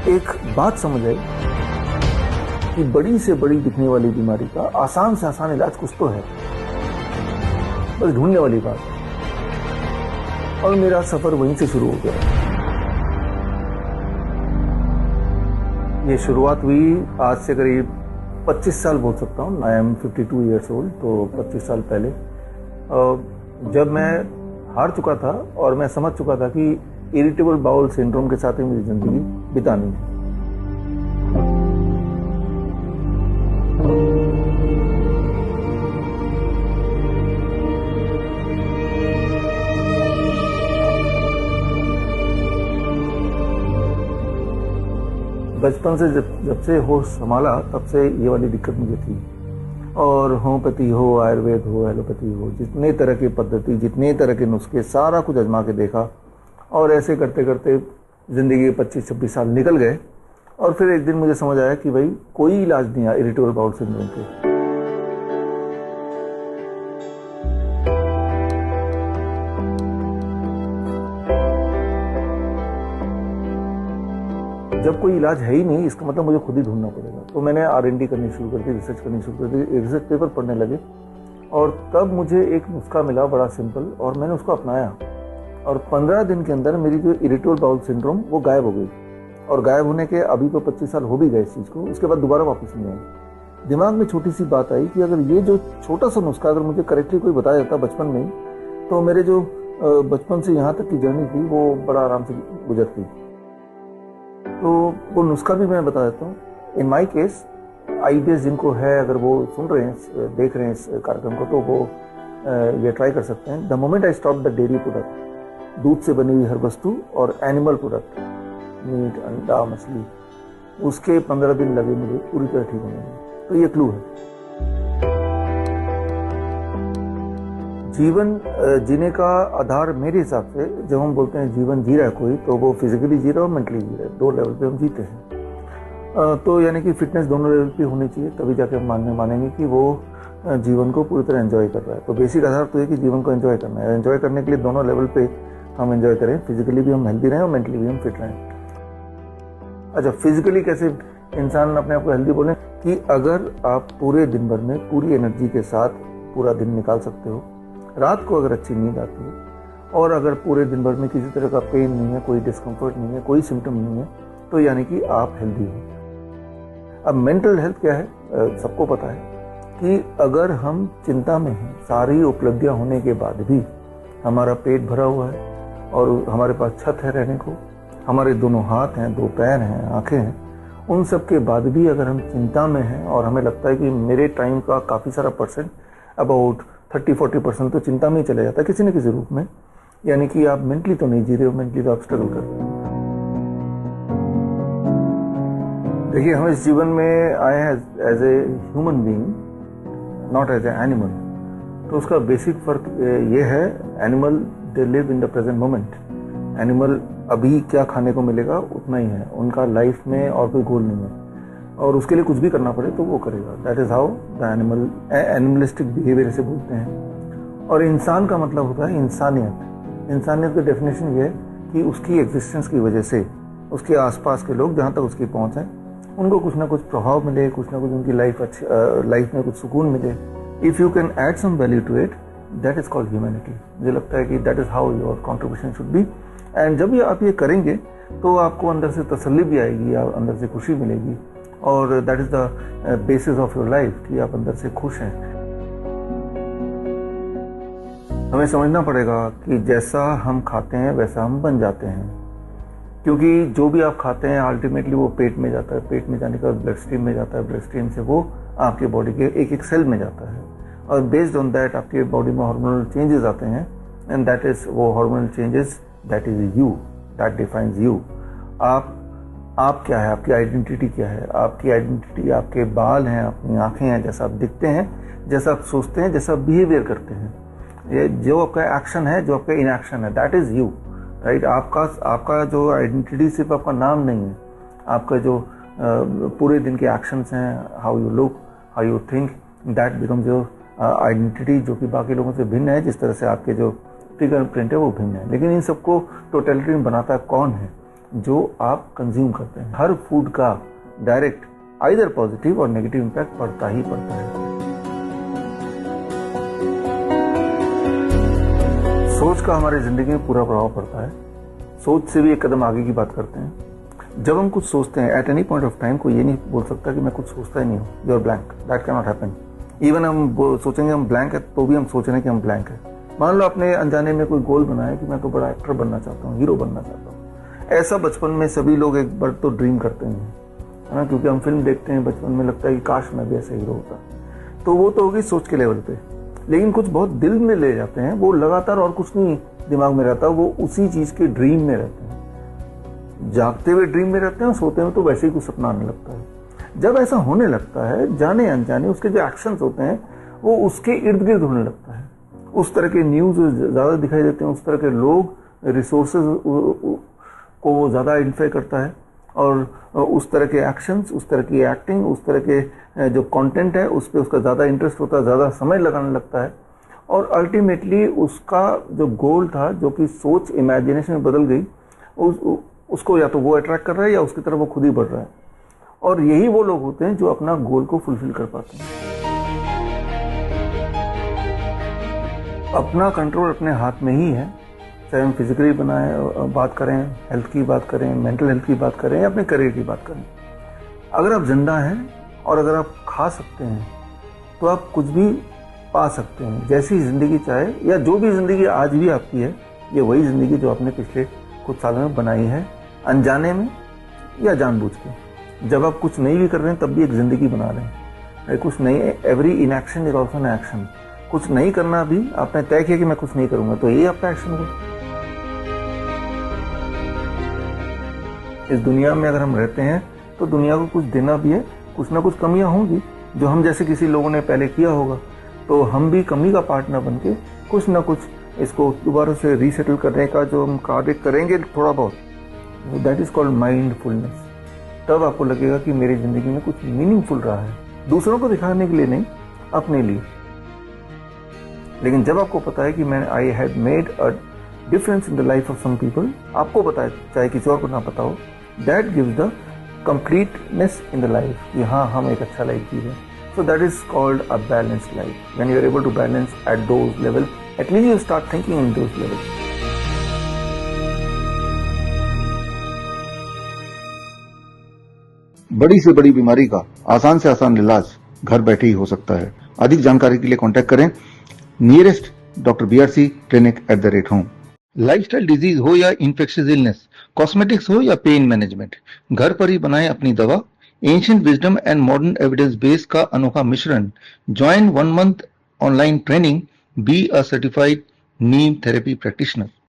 एक बात समझ आई कि बड़ी से बड़ी दिखने वाली बीमारी का आसान से आसान इलाज कुछ तो है, बस ढूंढने वाली बात। और मेरा सफर वहीं से शुरू हो गया। ये शुरुआत हुई आज से करीब 25 साल बोल सकता हूँ। I am 52 years old. तो 25 साल पहले जब मैं हार चुका था और मैं समझ चुका था कि इरिटेबल बाउल सिंड्रोम के साथ ही मेरी जिंदगी बितानी है। बचपन से जब से होश संभाला तब से ये वाली दिक्कत मुझे थी। और होम्योपैथी हो, आयुर्वेद हो, एलोपैथी हो, जितने तरह की पद्धति, जितने तरह के नुस्खे, सारा कुछ आजमा के देखा। और ऐसे करते करते ज़िंदगी के 25-26 साल निकल गए। और फिर एक दिन मुझे समझ आया कि भाई कोई इलाज नहीं है इरिटेबल बाउल सिंड्रोम के। जब कोई इलाज है ही नहीं, इसका मतलब मुझे खुद ही ढूंढना पड़ेगा। तो मैंने R&D करनी शुरू कर दी, रिसर्च करनी शुरू कर दी, रिसर्च पेपर पढ़ने लगे। और तब मुझे एक नुस्खा मिला बड़ा सिंपल, और मैंने उसको अपनाया। और 15 दिन के अंदर मेरी जो इरिटेबल बाउल सिंड्रोम वो गायब हो गई। और गायब होने के अभी तो 25 साल हो भी गए इस चीज़ को, उसके बाद दोबारा वापस नहीं आई। दिमाग में छोटी सी बात आई कि अगर ये जो छोटा सा नुस्खा अगर मुझे करेक्टली कोई बताया जाता बचपन में ही, तो मेरे जो बचपन से यहाँ तक की जर्नी थी वो बड़ा आराम से गुजरती। तो वो नुस्खा भी मैं बता देता हूँ। इन माई केस IBS जिनको है, अगर वो सुन रहे हैं, देख रहे हैं इस कार्यक्रम को, तो वो ये ट्राई कर सकते हैं। The moment I stop the dairy product, दूध से बनी हुई हर वस्तु, और एनिमल प्रोडक्ट, मीट, अंडा, मछली, उसके 15 दिन लगे मुझे पूरी तरह ठीक होने में। तो ये क्लू है। जीवन जीने का आधार मेरे हिसाब से, जब हम बोलते हैं जीवन जी रहा है कोई, तो वो फिजिकली जी रहा है और मेंटली जी रहा है। 2 लेवल पे हम जीते हैं। तो यानी कि फिटनेस दोनों लेवल पे होनी चाहिए, तभी जाके हम मानेंगे कि वो जीवन को पूरी तरह एंजॉय कर रहा है। तो बेसिक आधार तो ये कि जीवन को एंजॉय करना है। एंजॉय करने के लिए दोनों लेवल पे हम एंजॉय करें, फिजिकली भी हम हेल्दी रहें और मेंटली भी हम फिट रहें। अच्छा, फिजिकली कैसे इंसान अपने आप को हेल्दी बोलें कि अगर आप पूरे दिन भर में पूरी एनर्जी के साथ पूरा दिन निकाल सकते हो, रात को अगर अच्छी नींद आती है, और अगर पूरे दिन भर में किसी तरह का पेन नहीं है, कोई डिस्कम्फर्ट नहीं है, कोई सिम्टम नहीं है, तो यानी कि आप हेल्दी हो। अब मेंटल हेल्थ क्या है, सबको पता है कि अगर हम चिंता में हैं, सारी उपलब्धियां होने के बाद भी हमारा पेट भरा हुआ है और हमारे पास छत है रहने को, हमारे दोनों हाथ हैं, 2 पैर हैं, आंखें हैं, उन सब के बाद भी अगर हम चिंता में हैं और हमें लगता है कि मेरे टाइम का काफ़ी सारा परसेंट, अबाउट 30-40% तो चिंता में ही चला जाता है किसी न किसी रूप में, यानी कि आप मेंटली तो नहीं जी रहे हो, मेंटली तो आप स्ट्रगल कर रहे हो। देखिए, हम इस जीवन में आए हैं as a human being, not as a animal. तो उसका बेसिक फर्क ये है, animal they live in the present moment. Animal अभी क्या खाने को मिलेगा उतना ही है, उनका लाइफ में और कोई गोल नहीं है, और उसके लिए कुछ भी करना पड़े तो वो करेगा। That is how the animalistic behaviour से बोलते हैं। और इंसान का मतलब होता है इंसानियत। इंसानियत की डेफिनेशन ये है कि उसकी एग्जिस्टेंस की वजह से उसके आसपास के लोग, जहाँ तक उसकी पहुँच है, उनको कुछ ना कुछ प्रभाव मिले, कुछ ना कुछ उनकी लाइफ में कुछ सुकून मिले। If you can add some value to it, that is called humanity. मुझे लगता है कि that is how your contribution should be. And जब आप ये करेंगे तो आपको अंदर से तसल्ली भी आएगी, अंदर से खुशी मिलेगी, और that is the basis of your life कि आप अंदर से खुश हैं। हमें समझना पड़ेगा कि जैसा हम खाते हैं वैसा हम बन जाते हैं, क्योंकि जो भी आप खाते हैं अल्टीमेटली वो पेट में जाता है, पेट में जाने के बाद ब्लड स्ट्रीम में जाता है, ब्लड स्ट्रीम से वो आपके बॉडी के एक एक सेल में जाता है, और बेस्ड ऑन दैट आपके बॉडी में हार्मोनल चेंजेस आते हैं। एंड दैट इज वो hormonal changes, that is you, that defines you. आप क्या है, आपकी आइडेंटिटी क्या है? आपकी आइडेंटिटी आपके बाल हैं, अपनी आंखें हैं, जैसा आप दिखते हैं, जैसा आप सोचते हैं, जैसा आप बिहेवियर करते हैं, ये जो आपका एक्शन है, जो आपका इनएक्शन है, दैट इज यू, राइट। आपका जो आइडेंटिटी सिर्फ आपका नाम नहीं है, आपका जो पूरे दिन के एक्शंस हैं, how you look, how you think, that becomes your identity, जो कि बाकी लोगों से भिन्न है। जिस तरह से आपके जो फिंगर प्रिंट है वो भिन्न है, लेकिन इन सबको टोटलिटी में बनाता कौन है? जो आप कंज्यूम करते हैं। हर फूड का डायरेक्ट आइदर पॉजिटिव और नेगेटिव इम्पैक्ट पड़ता ही पड़ता है। सोच का हमारी जिंदगी में पूरा प्रभाव पड़ता है। सोच से भी एक कदम आगे की बात करते हैं। जब हम कुछ सोचते हैं at any point of time, कोई ये नहीं बोल सकता कि मैं कुछ सोचता ही नहीं हूँ, you are blank, that can not happen. Even हम सोचेंगे हम ब्लैंक है तो भी हम सोच रहे हैं कि हम ब्लैंक है। मान लो आपने अनजाने में कोई गोल बनाया कि मैं तो बड़ा एक्टर बनना चाहता हूँ, हीरो बनना चाहता हूँ। ऐसा बचपन में सभी लोग एक बार तो ड्रीम करते हैं, है ना, क्योंकि हम फिल्म देखते हैं बचपन में, लगता है कि काश मैं भी ऐसा हीरो होता। तो वो तो होगी सोच के लेवल पे। लेकिन कुछ बहुत दिल में ले जाते हैं, वो लगातार और कुछ नहीं दिमाग में रहता, वो उसी चीज के ड्रीम में रहते हैं। जागते हुए ड्रीम में रहते हैं और सोते हुए तो वैसे ही कुछ सपना आने लगता है। जब ऐसा होने लगता है, जाने अनजाने उसके जो एक्शंस होते हैं वो उसके इर्द गिर्द होने लगता है। उस तरह के न्यूज ज्यादा दिखाई देते हैं, उस तरह के लोग, रिसोर्सेज को वो ज्यादा आइडेंटिफाई करता है, और उस तरह के एक्शंस, उस तरह की एक्टिंग, उस तरह के जो कंटेंट है उस पर उसका ज़्यादा इंटरेस्ट होता है, ज़्यादा समय लगाने लगता है। और अल्टीमेटली उसका जो गोल था, जो कि सोच इमेजिनेशन में बदल गई, उसको या तो वो अट्रैक्ट कर रहा है या उसकी तरफ वो खुद ही बढ़ रहा है। और यही वो लोग होते हैं जो अपना गोल को फुलफिल कर पाते हैं। अपना कंट्रोल अपने हाथ में ही है, चाहे हम फिजिकली बात करें, हेल्थ की बात करें, मेंटल हेल्थ की बात करें या अपने करियर की बात करें। अगर आप जिंदा हैं और अगर आप खा सकते हैं तो आप कुछ भी पा सकते हैं, जैसी जिंदगी चाहे, या जो भी जिंदगी आज भी आपकी है, ये वही जिंदगी जो आपने पिछले कुछ सालों में बनाई है, अनजाने में या जानबूझ के। जब आप कुछ नहीं भी कर रहे हैं तब भी एक जिंदगी बना रहे हैं। कुछ नहीं, every inaction is also an action. कुछ नहीं करना भी आपने तय किया कि मैं कुछ नहीं करूंगा, तो ये आपका एक्शन होगा। इस दुनिया में अगर हम रहते हैं तो दुनिया को कुछ देना भी है, कुछ ना कुछ कमियां होंगी जो हम जैसे किसी लोगों ने पहले किया होगा, तो हम भी कमी का पार्टनर बन के कुछ ना कुछ इसको दोबारा से रीसेटल करने का जो हम कार्य करेंगे थोड़ा बहुत, दैट इज कॉल्ड माइंडफुलनेस। तब आपको लगेगा कि मेरी जिंदगी में कुछ मीनिंगफुल रहा है, दूसरों को दिखाने के लिए नहीं, अपने लिए। लेकिन जब आपको पता है कि मैं I had made a difference in the life of some people, आपको पता है, चाहे किसी और को ना पता हो, that gives the completeness in the life कि हाँ, हम एक अच्छा लाइफ जी रहे हैं। So that is called a balanced life. When you are able to balance at those levels, at least you start thinking in those levels. बड़ी से बड़ी बीमारी का आसान से आसान इलाज घर बैठे ही हो सकता है। अधिक जानकारी के लिए कांटेक्ट करें nearest doctor BRC clinic @home। Lifestyle disease हो या इन्फेक्शियस इलनेस, कॉस्मेटिक्स हो या पेन मैनेजमेंट, घर पर ही बनाएं अपनी दवा। Ancient wisdom and modern evidence base का अनोखा मिश्रण। Join 1 month online training, be a certified Neem therapy practitioner.